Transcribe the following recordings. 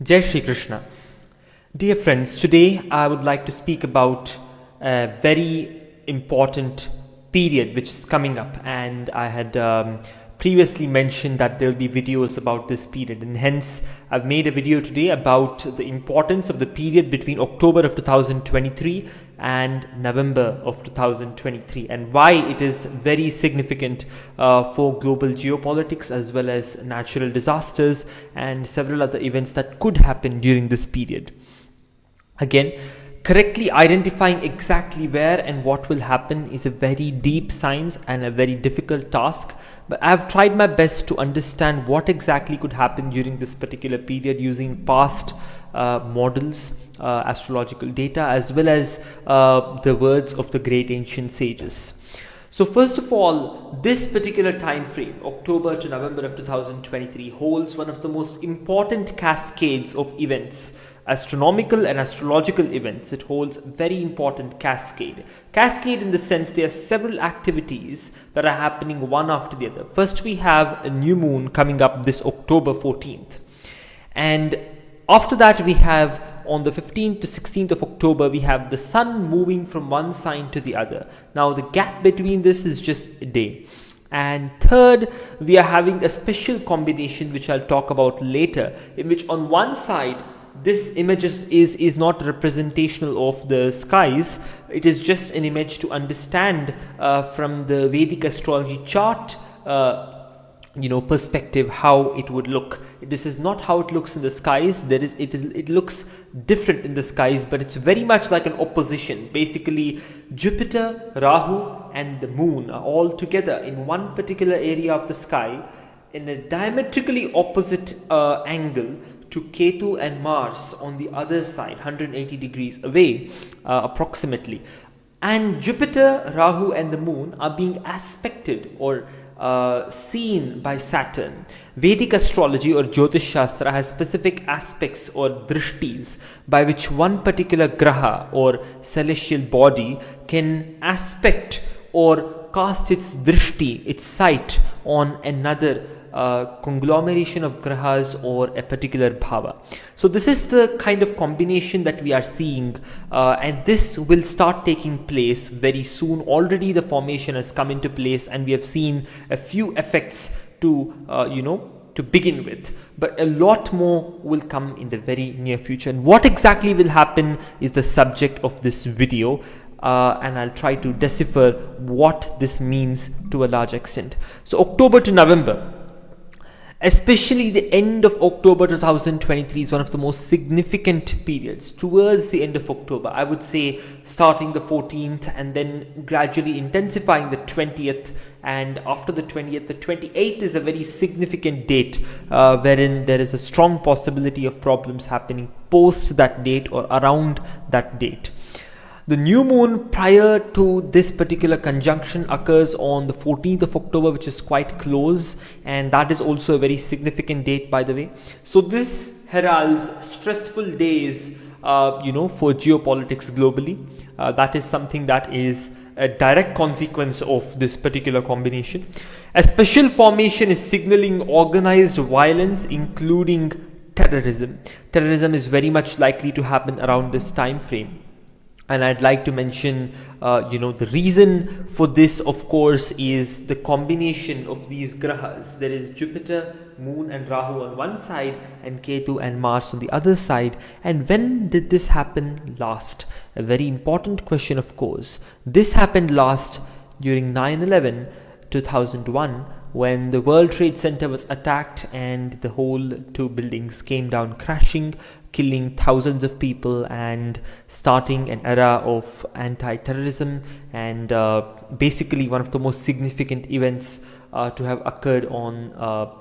Jai Shri Krishna. Dear friends, today I would like to speak about a very important period which is coming up, and I had previously mentioned that there will be videos about this period, and hence I've made a video today about the importance of the period between October of 2023 and November of 2023 and why it is very significant for global geopolitics as well as natural disasters and several other events that could happen during this period. Again, correctly identifying exactly where and what will happen is a very deep science and a very difficult task, but I've tried my best to understand what exactly could happen during this particular period using past models, astrological data, as well as the words of the great ancient sages. So first of all, this particular time frame, October to November of 2023, holds one of the most important cascades of events, astronomical and astrological events. It holds very important cascade in the sense there are several activities that are happening one after the other. First, we have a new moon coming up this October 14th, and after that we have on the 15th to 16th of October we have the sun moving from one sign to the other. Now the gap between this is just a day. And third, we are having a special combination which I'll talk about later, in which on one side this image is not representational of the skies. It is just an image to understand from the Vedic astrology chart perspective how it would look. This is not how it looks in the skies. It looks different in the skies, but it's very much like an opposition. Basically, Jupiter, Rahu and the moon are all together in one particular area of the sky in a diametrically opposite angle to Ketu and Mars on the other side, 180 degrees away approximately. And Jupiter, Rahu and the moon are being aspected or seen by Saturn. Vedic astrology or Jyotish Shastra has specific aspects or drishtis by which one particular graha or celestial body can aspect or cast its drishti, its sight on another conglomeration of grahas or a particular bhava. So this is the kind of combination that we are seeing, and this will start taking place very soon. Already the formation has come into place and we have seen a few effects to begin with, but a lot more will come in the very near future. And what exactly will happen is the subject of this video. And I'll try to decipher what this means to a large extent. So October to November, especially the end of October 2023 is one of the most significant periods. Towards the end of October, I would say starting the 14th and then gradually intensifying the 20th, and after the 20th, the 28th is a very significant date wherein there is a strong possibility of problems happening post that date or around that date. The new moon prior to this particular conjunction occurs on the 14th of October, which is quite close, and that is also a very significant date, by the way. So this heralds stressful days, for geopolitics globally. That is something that is a direct consequence of this particular combination. A special formation is signaling organized violence, including terrorism. Terrorism is very much likely to happen around this time frame. And I'd like to mention, the reason for this, of course, is the combination of these grahas. There is Jupiter, Moon and Rahu on one side and Ketu and Mars on the other side. And when did this happen last? A very important question, of course. This happened last during 9/11, 2001, when the World Trade Center was attacked and the whole two buildings came down crashing, killing thousands of people and starting an era of anti-terrorism and basically one of the most significant events to have occurred on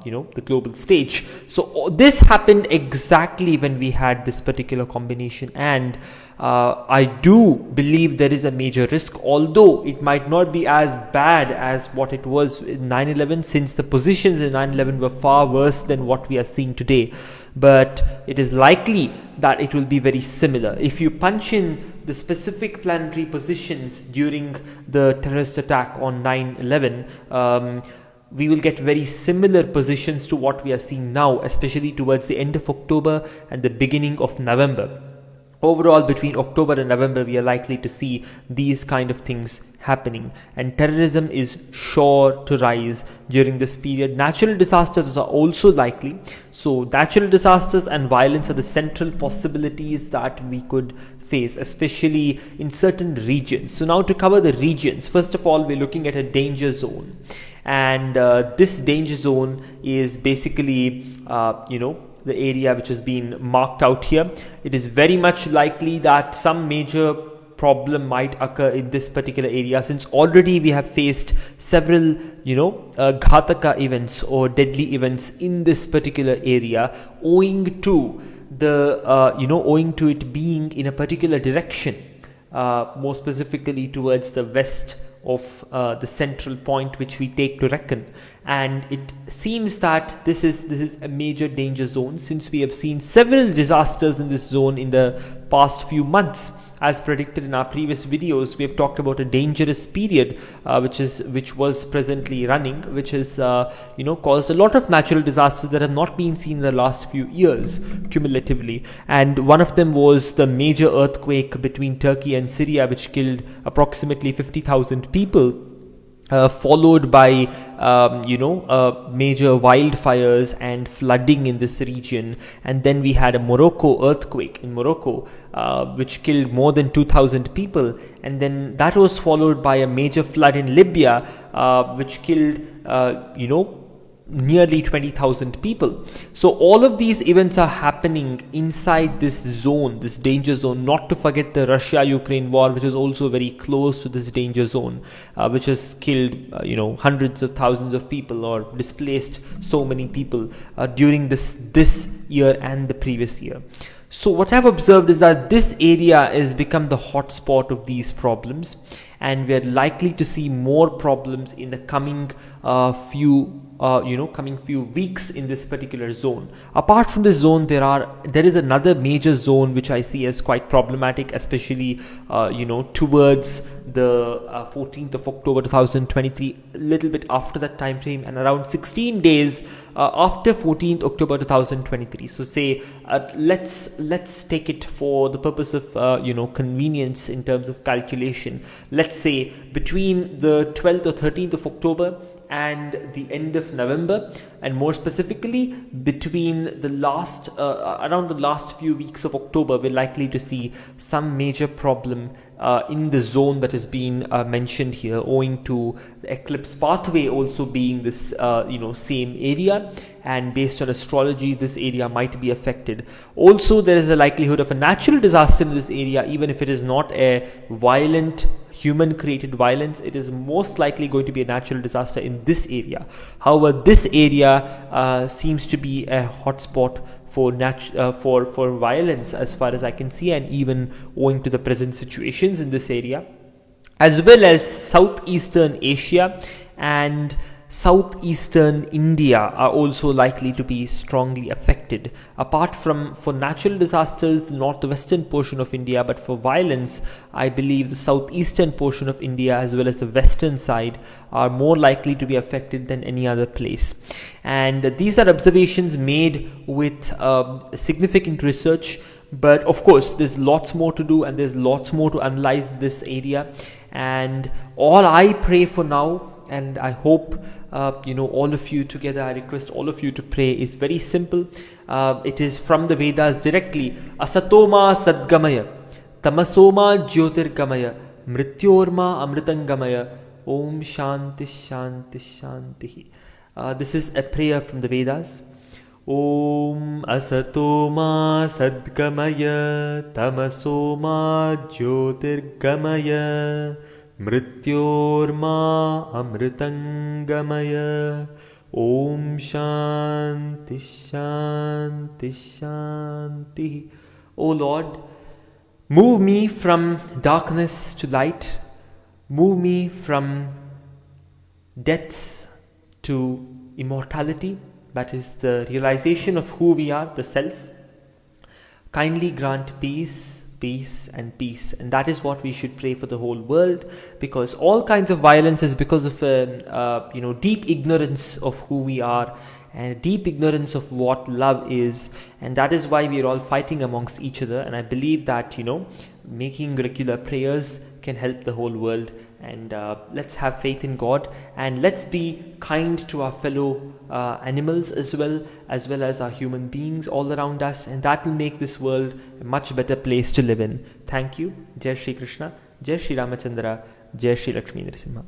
the global stage. So this happened exactly when we had this particular combination, and I do believe there is a major risk, although it might not be as bad as what it was in 9/11, since the positions in 9/11 were far worse than what we are seeing today. But it is likely that it will be very similar. If you punch in the specific planetary positions during the terrorist attack on 9/11, we will get very similar positions to what we are seeing now, especially towards the end of October and the beginning of November. Overall, between October and November, we are likely to see these kind of things happening, and terrorism is sure to rise during this period. Natural disasters are also likely. So natural disasters and violence are the central possibilities that we could face, especially in certain regions. So now to cover the regions, first of all, we're looking at a danger zone, and this danger zone is basically the area which has been marked out here. It is very much likely that some major problem might occur in this particular area, since already we have faced several ghataka events or deadly events in this particular area, owing to it being in a particular direction, more specifically towards the west of the central point which we take to reckon. And it seems that this is a major danger zone, since we have seen several disasters in this zone in the past few months. As predicted in our previous videos, we have talked about a dangerous period which was presently running, which has caused a lot of natural disasters that have not been seen in the last few years cumulatively. And one of them was the major earthquake between Turkey and Syria, which killed approximately 50,000 people. Followed by major wildfires and flooding in this region. And then we had a Morocco earthquake in Morocco, which killed more than 2,000 people. And then that was followed by a major flood in Libya, which killed nearly 20,000 people. So all of these events are happening inside this zone, this danger zone. Not to forget the Russia-Ukraine war, which is also very close to this danger zone, which has killed hundreds of thousands of people or displaced so many people during this year and the previous year. So what I've observed is that this area has become the hotspot of these problems, and we're likely to see more problems in the coming few weeks in this particular zone. Apart from this zone, there is another major zone which I see as quite problematic, especially towards the 14th of October 2023, a little bit after that time frame, and around 16 days after 14th October 2023. So say let's take it for the purpose of convenience in terms of calculation. Let's say between the 12th or 13th of October and the end of November, and more specifically between the around the last few weeks of October, we're likely to see some major problem in the zone that has been mentioned here, owing to the eclipse pathway also being this same area, and based on astrology this area might be affected. Also, there is a likelihood of a natural disaster in this area, even if it is not a violent human created violence. It is most likely going to be a natural disaster in this area. However, this area seems to be a hotspot for violence as far as I can see, and even owing to the present situations in this area, as well as southeastern Asia and southeastern India are also likely to be strongly affected. Apart from for natural disasters, the northwestern portion of India, but for violence, I believe the southeastern portion of India as well as the western side are more likely to be affected than any other place. And these are observations made with significant research, but of course there's lots more to do and there's lots more to analyze this area. And all I pray for now, and I hope all of you together, I request all of you to pray, is very simple. It is from the Vedas directly. Asatoma sadgamaya, tamasoma jyotirgamaya, mrityorma amritangamaya, om shanti shanti shanti. This is a prayer from the Vedas. Om asatoma sadgamaya, tamasoma jyotirgamaya, mrityorma amritangamaya, om shanti shanti shanti. O Lord, move me from darkness to light, move me from death to immortality, that is the realization of who we are, the self. Kindly grant peace, peace and peace. And that is what we should pray for the whole world, because all kinds of violence is because of deep ignorance of who we are and deep ignorance of what love is, and that is why we are all fighting amongst each other. And I believe that making regular prayers can help the whole world. And let's have faith in God, and let's be kind to our fellow animals as well as our human beings all around us, and that will make this world a much better place to live in. Thank you. Jai Shri Krishna, Jai Shri Ramachandra, Jai Shri Lakshmi Narasimha.